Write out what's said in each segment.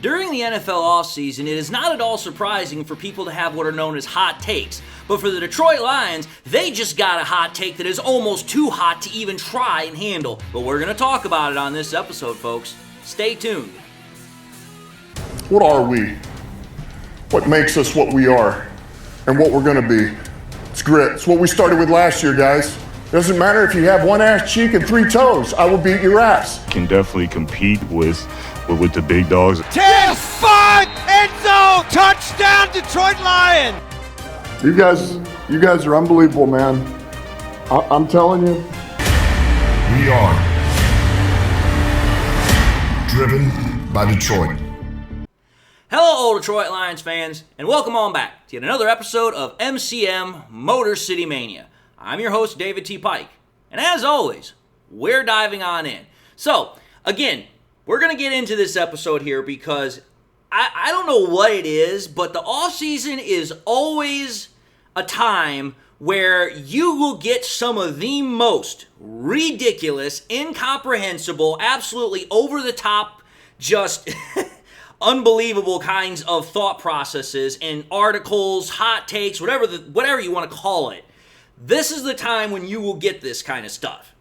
During the NFL offseason, it is not at all surprising for people to have what are known as hot takes. But for the Detroit Lions, they just got a hot take that is almost too hot to even try and handle. But we're going to talk about it on this episode, folks. Stay tuned. What are we? What makes us what we are and what we're going to be? It's grit. It's what we started with last year, guys. It doesn't matter if you have one ass cheek and three toes. I will beat your ass. Can definitely compete with the big dogs. 10-5 end zone touchdown Detroit Lions. You guys are unbelievable, man. I'm telling you. We are driven by Detroit. Hello, old Detroit Lions fans, and welcome on back to yet another episode of MCM Motor City Mania. I'm your host, David T. Pike, and as always, we're diving on in. So, again, we're going to get into this episode here because I don't know what it is, but the offseason is always a time where you will get some of the most ridiculous, incomprehensible, absolutely over-the-top, just unbelievable kinds of thought processes and articles, hot takes, whatever you want to call it. This is the time when you will get this kind of stuff.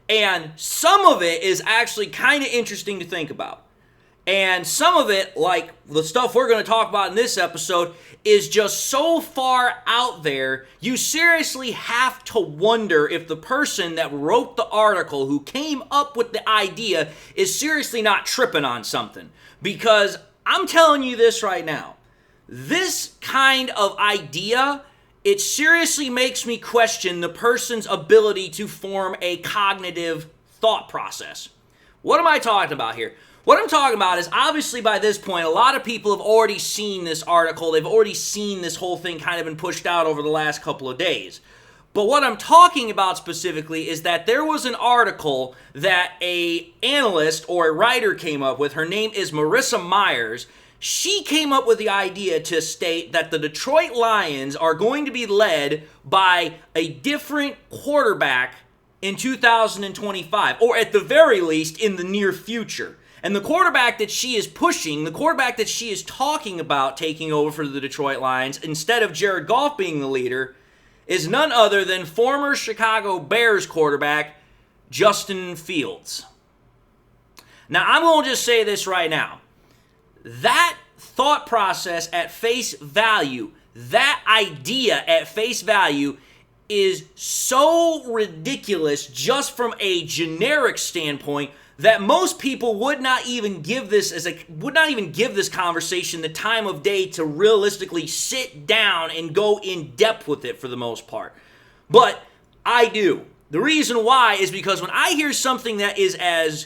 And some of it is actually kind of interesting to think about. And some of it, like the stuff we're going to talk about in this episode, is just so far out there, you seriously have to wonder if the person that wrote the article, who came up with the idea, is seriously not tripping on something. Because I'm telling you this right now, this kind of idea, it seriously makes me question the person's ability to form a cognitive thought process. What am I talking about here? What I'm talking about is, obviously by this point, a lot of people have already seen this article. They've already seen this whole thing kind of been pushed out over the last couple of days. But what I'm talking about specifically is that there was an article that a analyst or a writer came up with. Her name is Marissa Myers. She came up with the idea to state that the Detroit Lions are going to be led by a different quarterback in 2025, or at the very least in the near future. And the quarterback that she is pushing, the quarterback that she is talking about taking over for the Detroit Lions, instead of Jared Goff being the leader, is none other than former Chicago Bears quarterback Justin Fields. Now, I'm going to just say this right now. That thought process at face value, that idea at face value, is so ridiculous just from a generic standpoint that most people would not even give this conversation the time of day to realistically sit down and go in depth with it for the most part. But I do. The reason why is because when I hear something that is as,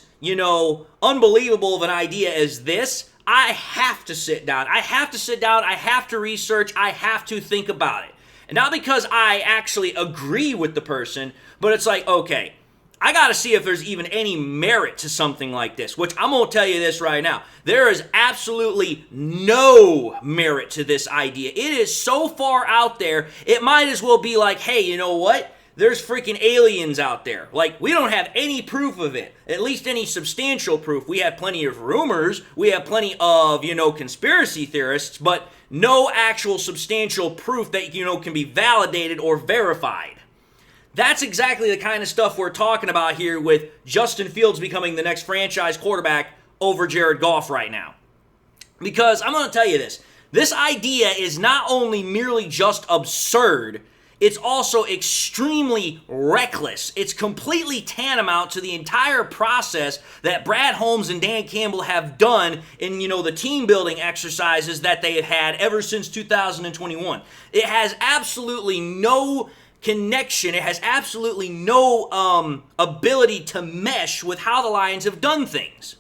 unbelievable of an idea as this, I have to sit down. I have to research, I have to think about it. And not because I actually agree with the person, but it's like, okay, I got to see if there's even any merit to something like this, which I'm going to tell you this right now. There is absolutely no merit to this idea. It is so far out there, it might as well be like, hey, you know what? There's freaking aliens out there. Like, we don't have any proof of it, at least any substantial proof. We have plenty of rumors. We have plenty of, conspiracy theorists, but no actual substantial proof that, can be validated or verified. That's exactly the kind of stuff we're talking about here with Justin Fields becoming the next franchise quarterback over Jared Goff right now. Because I'm going to tell you this. This idea is not only merely just absurd, it's also extremely reckless. It's completely tantamount to the entire process that Brad Holmes and Dan Campbell have done in, the team building exercises that they have had ever since 2021. It has absolutely no connection. It has absolutely no ability to mesh with how the Lions have done things.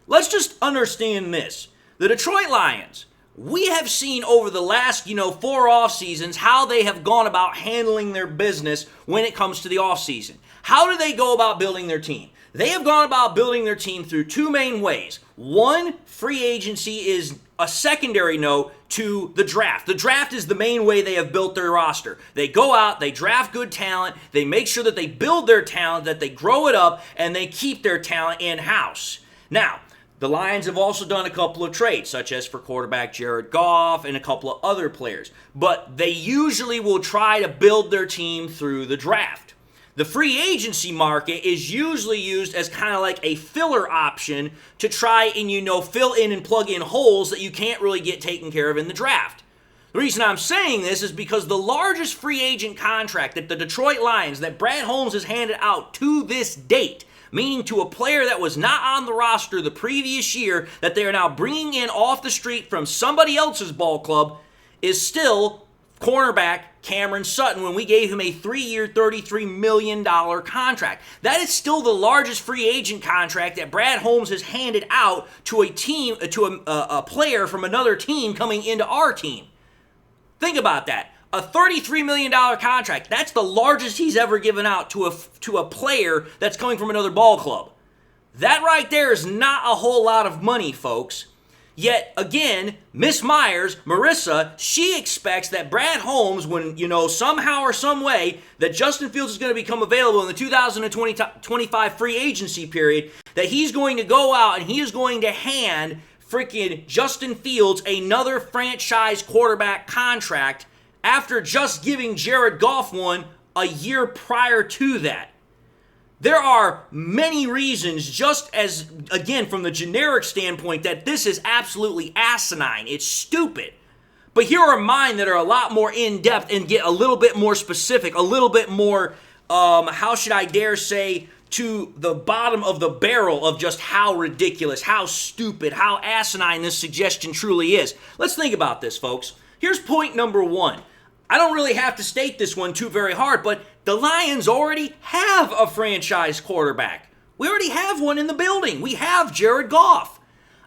Let's just understand this. The Detroit Lions, we have seen over the last, 4 off seasons how they have gone about handling their business when it comes to the off season. How do they go about building their team? They have gone about building their team through 2 main ways. One, free agency is a secondary note to the draft. The draft is the main way they have built their roster. They go out, they draft good talent, they make sure that they build their talent, that they grow it up, and they keep their talent in-house. Now, The Lions have also done a couple of trades, such as for quarterback Jared Goff and a couple of other players. But they usually will try to build their team through the draft. The free agency market is usually used as kind of like a filler option to try and, fill in and plug in holes that you can't really get taken care of in the draft. The reason I'm saying this is because the largest free agent contract that the Detroit Lions, that Brad Holmes has handed out to this date, meaning to a player that was not on the roster the previous year, that they are now bringing in off the street from somebody else's ball club, is still cornerback Cameron Sutton, when we gave him a 3-year, $33 million contract. That is still the largest free agent contract that Brad Holmes has handed out to a team, to a player from another team coming into our team. Think about that. A $33 million contract. That's the largest he's ever given out to a player that's coming from another ball club. That right there is not a whole lot of money, folks. Yet, again, Miss Myers, Marissa, she expects that Brad Holmes, when, somehow or some way, that Justin Fields is going to become available in the 2025 free agency period, that he's going to go out and he is going to hand freaking Justin Fields another franchise quarterback contract after just giving Jared Goff one a year prior to that. There are many reasons, just as, again, from the generic standpoint, that this is absolutely asinine. It's stupid. But here are mine that are a lot more in-depth and get a little bit more specific, a little bit more, how should I dare say, to the bottom of the barrel of just how ridiculous, how stupid, how asinine this suggestion truly is. Let's think about this, folks. Here's point number one. I don't really have to state this one too very hard, but the Lions already have a franchise quarterback. We already have one in the building. We have Jared Goff.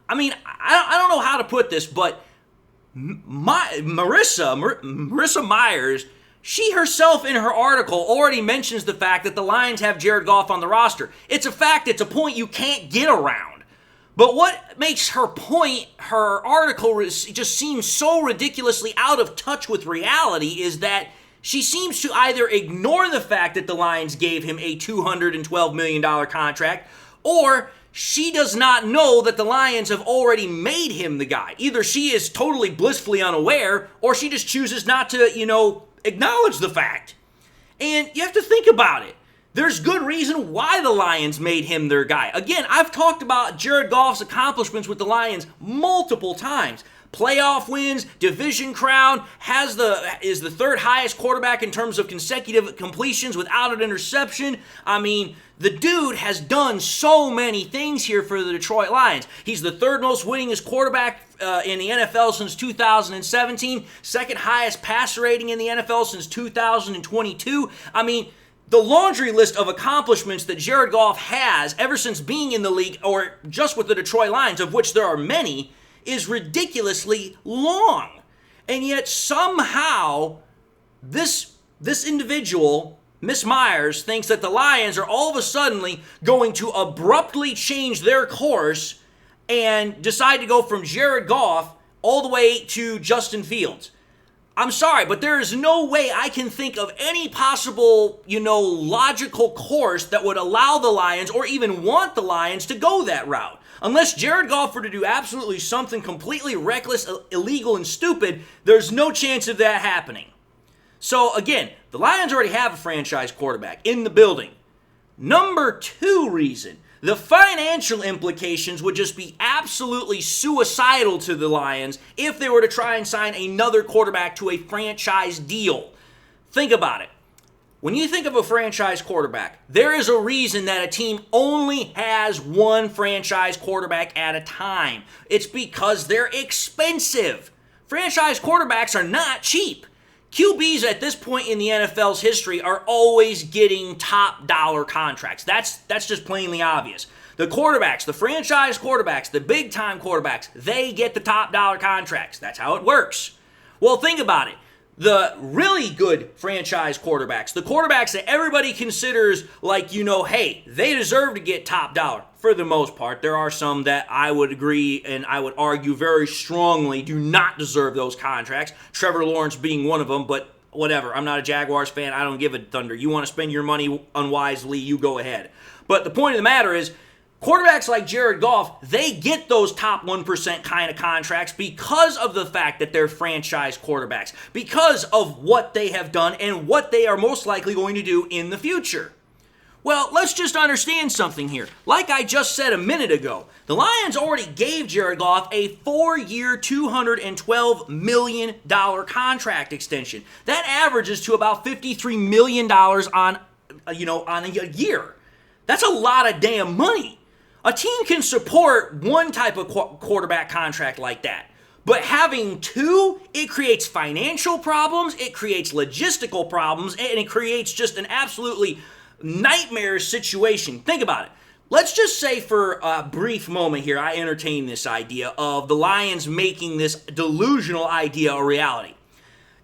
I mean, I don't know how to put this, but Marissa Myers, she herself in her article already mentions the fact that the Lions have Jared Goff on the roster. It's a fact, it's a point you can't get around. But what makes her point, her article just seems so ridiculously out of touch with reality is that she seems to either ignore the fact that the Lions gave him a $212 million contract, or she does not know that the Lions have already made him the guy. Either she is totally blissfully unaware, or she just chooses not to, acknowledge the fact. And you have to think about it. There's good reason why the Lions made him their guy. Again, I've talked about Jared Goff's accomplishments with the Lions multiple times. Playoff wins, division crown, is the third highest quarterback in terms of consecutive completions without an interception. I mean, the dude has done so many things here for the Detroit Lions. He's the third most winningest quarterback in the NFL since 2017, second highest passer rating in the NFL since 2022. I mean, the laundry list of accomplishments that Jared Goff has ever since being in the league, or just with the Detroit Lions, of which there are many, is ridiculously long. And yet somehow this individual, Miss Myers, thinks that the Lions are all of a sudden going to abruptly change their course and decide to go from Jared Goff all the way to Justin Fields. I'm sorry, but there is no way I can think of any possible, logical course that would allow the Lions, or even want the Lions, to go that route. Unless Jared Goff were to do absolutely something completely reckless, illegal, and stupid, there's no chance of that happening. So again, the Lions already have a franchise quarterback in the building. Number two reason, the financial implications would just be absolutely suicidal to the Lions if they were to try and sign another quarterback to a franchise deal. Think about it. When you think of a franchise quarterback, there is a reason that a team only has one franchise quarterback at a time. It's because they're expensive. Franchise quarterbacks are not cheap. QBs at this point in the NFL's history are always getting top dollar contracts. That's just plainly obvious. The quarterbacks, the franchise quarterbacks, the big time quarterbacks, they get the top dollar contracts. That's how it works. Well, think about it. The really good franchise quarterbacks, the quarterbacks that everybody considers hey, they deserve to get top dollar. For the most part, there are some that I would agree and I would argue very strongly do not deserve those contracts. Trevor Lawrence being one of them, but whatever. I'm not a Jaguars fan. I don't give a thunder. You want to spend your money unwisely, you go ahead. But the point of the matter is, Quarterbacks like Jared Goff, they get those top 1% kind of contracts because of the fact that they're franchise quarterbacks, because of what they have done and what they are most likely going to do in the future. Well, let's just understand something here. Like I just said a minute ago, the Lions already gave Jared Goff a 4-year, $212 million contract extension. That averages to about $53 million on a year. That's a lot of damn money. A team can support one type of quarterback contract like that. But having two, it creates financial problems, it creates logistical problems, and it creates just an absolutely nightmare situation. Think about it. Let's just say for a brief moment here, I entertain this idea of the Lions making this delusional idea a reality.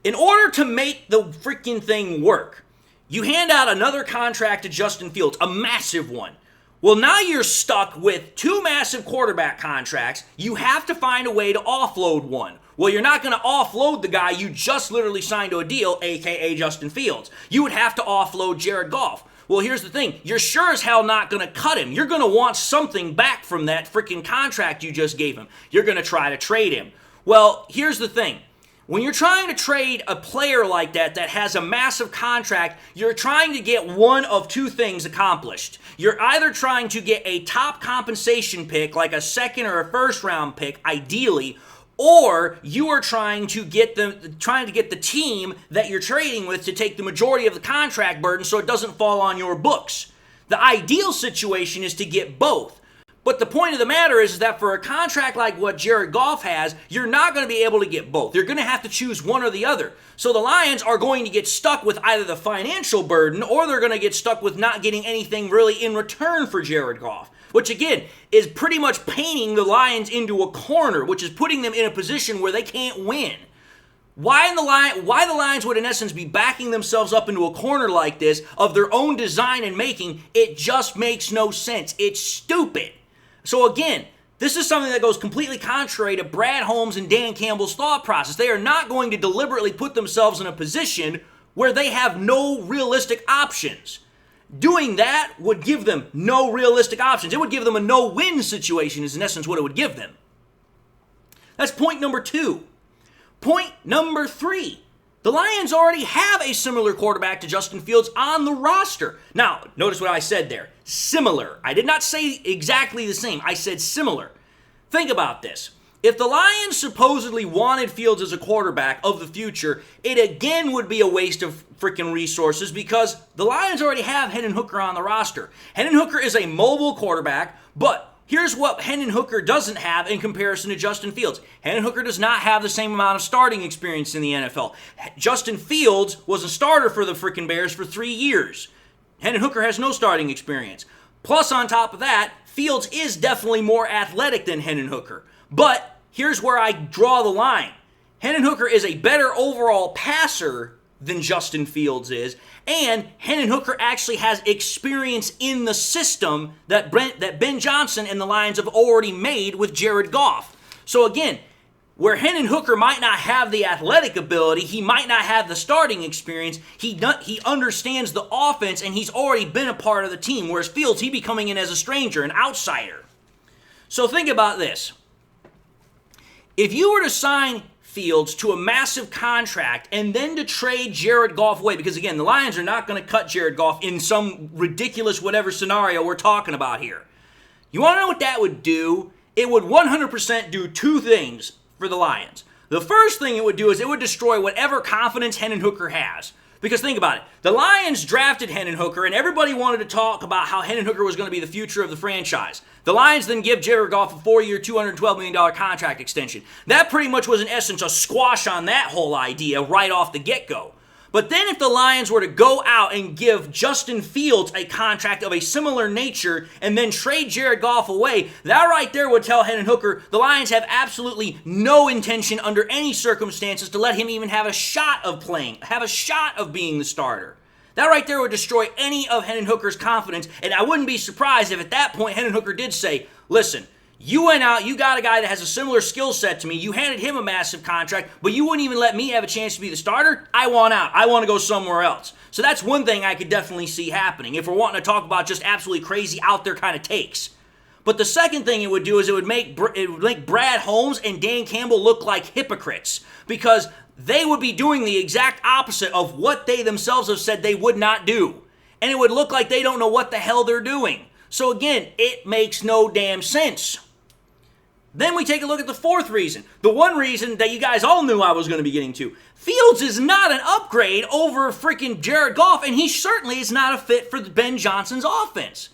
In order to make the freaking thing work, you hand out another contract to Justin Fields, a massive one. Well, now you're stuck with two massive quarterback contracts. You have to find a way to offload one. Well, you're not going to offload the guy you just literally signed to a deal, aka Justin Fields. You would have to offload Jared Goff. Well, here's the thing. You're sure as hell not going to cut him. You're going to want something back from that freaking contract you just gave him. You're going to try to trade him. Well, here's the thing. When you're trying to trade a player like that has a massive contract, you're trying to get one of two things accomplished. You're either trying to get a top compensation pick, like a second or a first round pick, ideally, or you are trying to get the team that you're trading with to take the majority of the contract burden so it doesn't fall on your books. The ideal situation is to get both. But the point of the matter is that for a contract like what Jared Goff has, you're not going to be able to get both. You're going to have to choose one or the other. So the Lions are going to get stuck with either the financial burden or they're going to get stuck with not getting anything really in return for Jared Goff, which again is pretty much painting the Lions into a corner, which is putting them in a position where they can't win. Why the Lions would in essence be backing themselves up into a corner like this of their own design and making, it just makes no sense. It's stupid. So again, this is something that goes completely contrary to Brad Holmes and Dan Campbell's thought process. They are not going to deliberately put themselves in a position where they have no realistic options. Doing that would give them no realistic options. It would give them a no-win situation is in essence what it would give them. That's point number 2. Point number 3. The Lions already have a similar quarterback to Justin Fields on the roster. Now, notice what I said there. Similar. I did not say exactly the same. I said similar. Think about this. If the Lions supposedly wanted Fields as a quarterback of the future, it again would be a waste of freaking resources because the Lions already have Hendon Hooker on the roster. Hendon Hooker is a mobile quarterback, but here's what Hendon Hooker doesn't have in comparison to Justin Fields. Hendon Hooker does not have the same amount of starting experience in the NFL. Justin Fields was a starter for the freaking Bears for 3 years. Hendon Hooker has no starting experience. Plus, on top of that, Fields is definitely more athletic than Hendon Hooker. But here's where I draw the line. Hendon Hooker is a better overall passer than Justin Fields is, and Hendon Hooker actually has experience in the system that Ben Johnson and the Lions have already made with Jared Goff. So again, where Hendon Hooker might not have the athletic ability, he might not have the starting experience, he understands the offense and he's already been a part of the team, whereas Fields, he'd be coming in as a stranger, an outsider. So think about this. If you were to sign Fields to a massive contract and then to trade Jared Goff away, because again, the Lions are not going to cut Jared Goff in some ridiculous whatever scenario we're talking about here. You want to know what that would do? It would 100% do two things for the Lions. The first thing it would do is it would destroy whatever confidence Hendon Hooker has. Because think about it. The Lions drafted Hendon Hooker, and everybody wanted to talk about how Hendon Hooker was going to be the future of the franchise. The Lions then give Jared Goff a 4-year, $212 million contract extension. That pretty much was, in essence, a squash on that whole idea right off the get-go. But then if the Lions were to go out and give Justin Fields a contract of a similar nature and then trade Jared Goff away, that right there would tell Hendon Hooker the Lions have absolutely no intention under any circumstances to let him even have a shot of playing, have a shot of being the starter. That right there would destroy any of Hendon Hooker's confidence, and I wouldn't be surprised if at that point Hendon Hooker did say, listen, you went out, you got a guy that has a similar skill set to me, you handed him a massive contract, but you wouldn't even let me have a chance to be the starter? I want out. I want to go somewhere else. So that's one thing I could definitely see happening if we're wanting to talk about just absolutely crazy out there kind of takes. But the second thing it would do is it would make Brad Holmes and Dan Campbell look like hypocrites, because they would be doing the exact opposite of what they themselves have said they would not do. And it would look like they don't know what the hell they're doing. So again, it makes no damn sense. Then we take a look at the fourth reason. The one reason that you guys all knew I was going to be getting to. Fields is not an upgrade over freaking Jared Goff, and he certainly is not a fit for Ben Johnson's offense.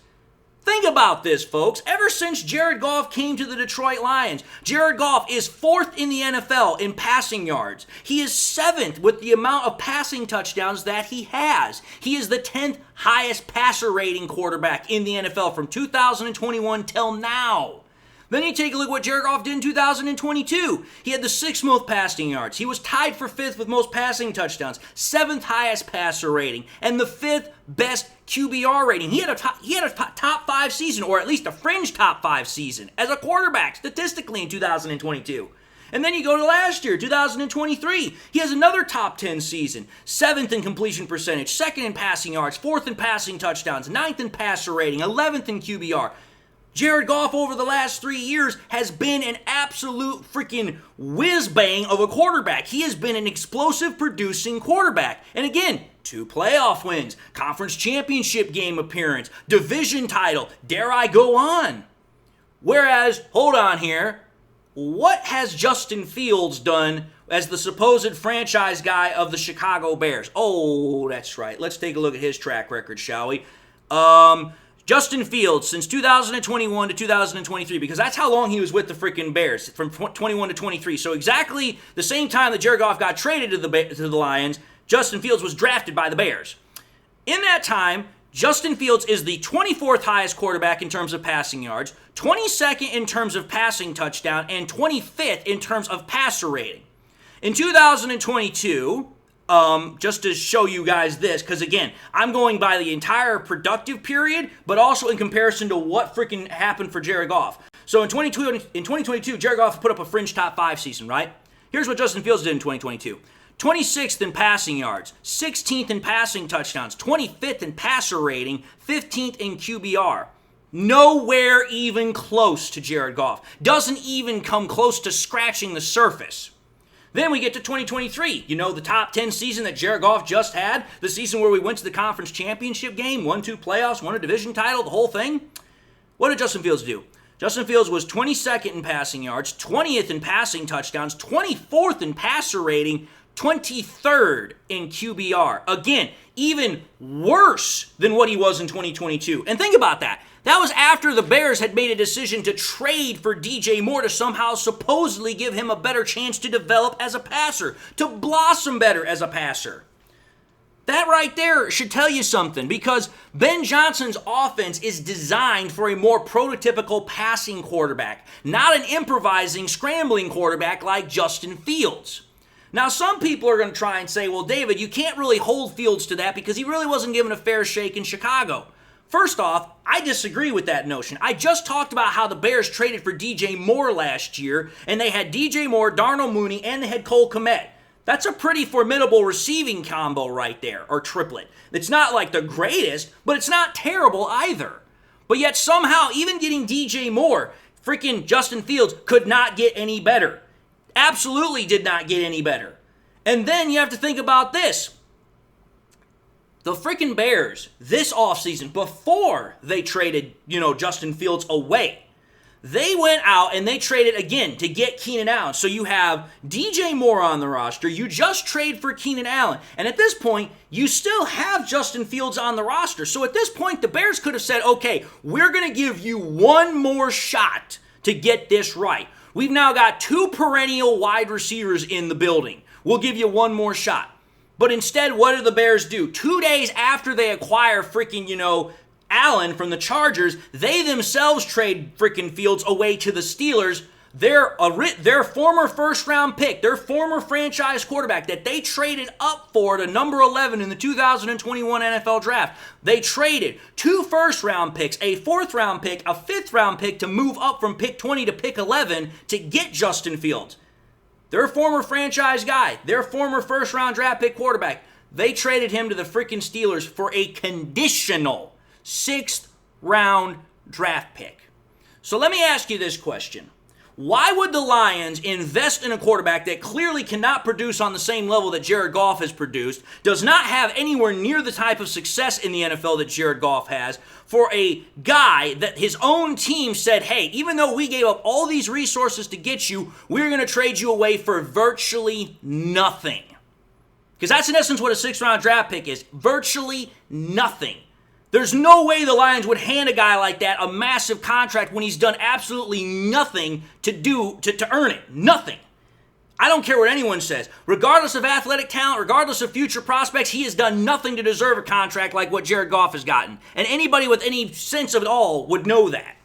Think about this, folks. Ever since Jared Goff came to the Detroit Lions, Jared Goff is 4th in the NFL in passing yards. He is 7th with the amount of passing touchdowns that he has. He is the 10th highest passer rating quarterback in the NFL from 2021 till now. Then you take a look at what Jared Goff did in 2022. He had the 6th most passing yards. He was tied for 5th with most passing touchdowns, 7th highest passer rating, and the 5th best QBR rating. He had a top 5 season, or at least a fringe top 5 season as a quarterback statistically in 2022. And then you go to last year, 2023. He has another top 10 season. 7th in completion percentage, 2nd in passing yards, 4th in passing touchdowns, 9th in passer rating, 11th in QBR. Jared Goff over the last 3 years has been an absolute freaking whiz-bang of a quarterback. He has been an explosive producing quarterback. And again, 2 playoff wins, conference championship game appearance, division title, dare I go on. Whereas, hold on here, what has Justin Fields done as the supposed franchise guy of the Chicago Bears? Oh, that's right. Let's take a look at his track record, shall we? Justin Fields, since 2021 to 2023, because that's how long he was with the freaking Bears, from 21 to 23. So exactly the same time that Jared Goff got traded to the Lions, Justin Fields was drafted by the Bears. In that time, Justin Fields is the 24th highest quarterback in terms of passing yards, 22nd in terms of passing touchdown, and 25th in terms of passer rating. In 2022... just to show you guys this, because again, I'm going by the entire productive period, but also in comparison to what freaking happened for Jared Goff. So in 2022, Jared Goff put up a fringe top 5 season, right? Here's what Justin Fields did in 2022. 26th in passing yards, 16th in passing touchdowns, 25th in passer rating, 15th in QBR. Nowhere even close to Jared Goff. Doesn't even come close to scratching the surface. Then we get to 2023, the top 10 season that Jared Goff just had, the season where we went to the conference championship game, won 2 playoffs, won a division title, the whole thing. What did Justin Fields do? Justin Fields was 22nd in passing yards, 20th in passing touchdowns, 24th in passer rating, 23rd in QBR. Again, even worse than what he was in 2022. And think about that. That was after the Bears had made a decision to trade for DJ Moore to somehow supposedly give him a better chance to develop as a passer, to blossom better as a passer. That right there should tell you something, because Ben Johnson's offense is designed for a more prototypical passing quarterback, not an improvising, scrambling quarterback like Justin Fields. Now, some people are going to try and say, well, David, you can't really hold Fields to that because he really wasn't given a fair shake in Chicago. First off, I disagree with that notion. I just talked about how the Bears traded for DJ Moore last year, and they had DJ Moore, Darnell Mooney, and they had Cole Kmet. That's a pretty formidable receiving combo right there, or triplet. It's not like the greatest, but it's not terrible either. But yet somehow, even getting DJ Moore, freaking Justin Fields could not get any better. Absolutely did not get any better. And then you have to think about this. The freaking Bears, this offseason, before they traded, Justin Fields away, they went out and they traded again to get Keenan Allen. So you have DJ Moore on the roster. You just trade for Keenan Allen. And at this point, you still have Justin Fields on the roster. So at this point, the Bears could have said, okay, we're going to give you one more shot to get this right. We've now got 2 perennial wide receivers in the building. We'll give you one more shot. But instead, what do the Bears do? 2 days after they acquire freaking, Allen from the Chargers, they themselves trade freaking Fields away to the Steelers. Their former first-round pick, their former franchise quarterback that they traded up for to number 11 in the 2021 NFL Draft. They traded 2 first-round picks, a 4th-round pick, a 5th-round pick to move up from pick 20 to pick 11 to get Justin Fields. Their former franchise guy, their former first-round draft pick quarterback, they traded him to the freaking Steelers for a conditional 6th-round draft pick. So let me ask you this question. Why would the Lions invest in a quarterback that clearly cannot produce on the same level that Jared Goff has produced, does not have anywhere near the type of success in the NFL that Jared Goff has, for a guy that his own team said, hey, even though we gave up all these resources to get you, we're going to trade you away for virtually nothing? Because that's in essence what a 6th-round draft pick is, virtually nothing. There's no way the Lions would hand a guy like that a massive contract when he's done absolutely nothing to earn it. Nothing. I don't care what anyone says. Regardless of athletic talent, regardless of future prospects, he has done nothing to deserve a contract like what Jared Goff has gotten. And anybody with any sense of it all would know that.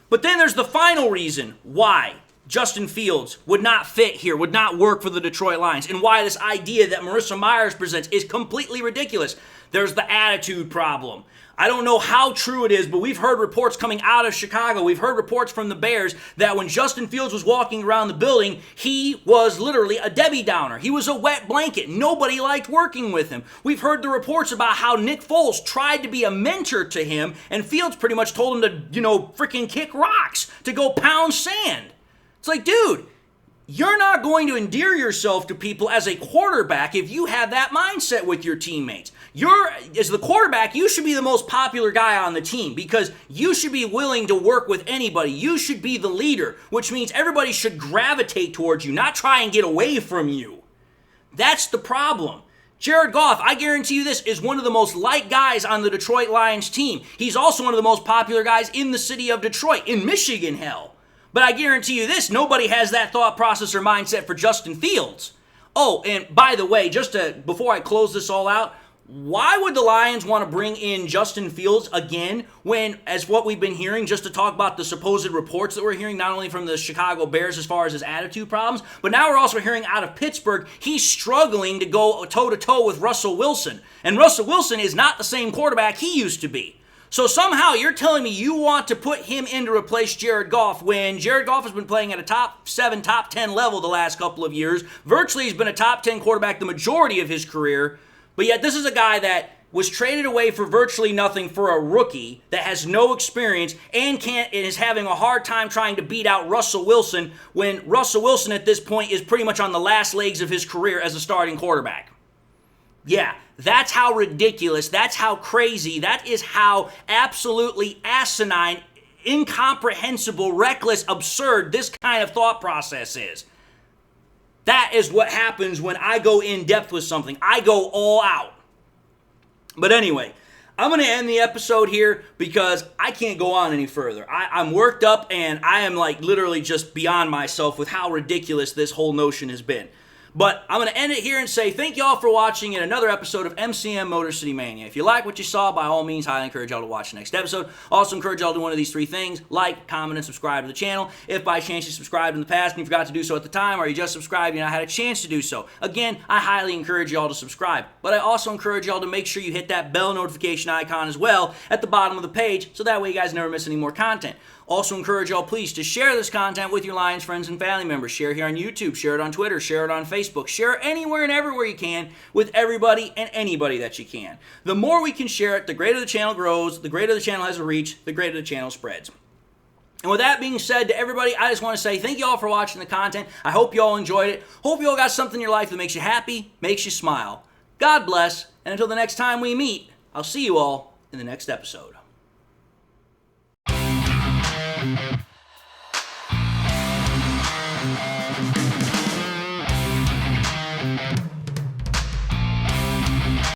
But then there's the final reason why Justin Fields would not fit here, would not work for the Detroit Lions, and why this idea that Marissa Myers presents is completely ridiculous. There's the attitude problem. I don't know how true it is, but we've heard reports coming out of Chicago. We've heard reports from the Bears that when Justin Fields was walking around the building, he was literally a Debbie Downer. He was a wet blanket. Nobody liked working with him. We've heard the reports about how Nick Foles tried to be a mentor to him, and Fields pretty much told him to, freaking kick rocks, to go pound sand. It's like, dude, you're not going to endear yourself to people as a quarterback if you have that mindset with your teammates. As the quarterback, you should be the most popular guy on the team because you should be willing to work with anybody. You should be the leader, which means everybody should gravitate towards you, not try and get away from you. That's the problem. Jared Goff, I guarantee you this, is one of the most liked guys on the Detroit Lions team. He's also one of the most popular guys in the city of Detroit, in Michigan, hell. But I guarantee you this, nobody has that thought process or mindset for Justin Fields. Oh, and by the way, before I close this all out, why would the Lions want to bring in Justin Fields again when, as what we've been hearing, just to talk about the supposed reports that we're hearing, not only from the Chicago Bears as far as his attitude problems, but now we're also hearing out of Pittsburgh, he's struggling to go toe-to-toe with Russell Wilson. And Russell Wilson is not the same quarterback he used to be. So somehow you're telling me you want to put him in to replace Jared Goff when Jared Goff has been playing at a top 7, top 10 level the last couple of years. Virtually he's been a top 10 quarterback the majority of his career. But yet this is a guy that was traded away for virtually nothing for a rookie that has no experience and is having a hard time trying to beat out Russell Wilson when Russell Wilson at this point is pretty much on the last legs of his career as a starting quarterback. Yeah, that's how ridiculous, that's how crazy, that is how absolutely asinine, incomprehensible, reckless, absurd this kind of thought process is. That is what happens when I go in depth with something. I go all out. But anyway, I'm going to end the episode here because I can't go on any further. I'm worked up and I am literally just beyond myself with how ridiculous this whole notion has been. But I'm going to end it here and say thank y'all for watching in another episode of MCM Motor City Mania. If you like what you saw, by all means, highly encourage y'all to watch the next episode. Also encourage y'all to do one of these 3 things: like, comment, and subscribe to the channel. If by chance you subscribed in the past and you forgot to do so at the time, or you just subscribed and you not had a chance to do so, again, I highly encourage y'all to subscribe. But I also encourage y'all to make sure you hit that bell notification icon as well at the bottom of the page, so that way you guys never miss any more content. Also encourage y'all, please, to share this content with your Lions friends and family members. Share here on YouTube, share it on Twitter, share it on Facebook, share it anywhere and everywhere you can with everybody and anybody that you can. The more we can share it, the greater the channel grows, the greater the channel has a reach, the greater the channel spreads. And with that being said, to everybody, I just want to say thank you all for watching the content. I hope you all enjoyed it. Hope you all got something in your life that makes you happy, makes you smile. God bless, and until the next time we meet, I'll see you all in the next episode.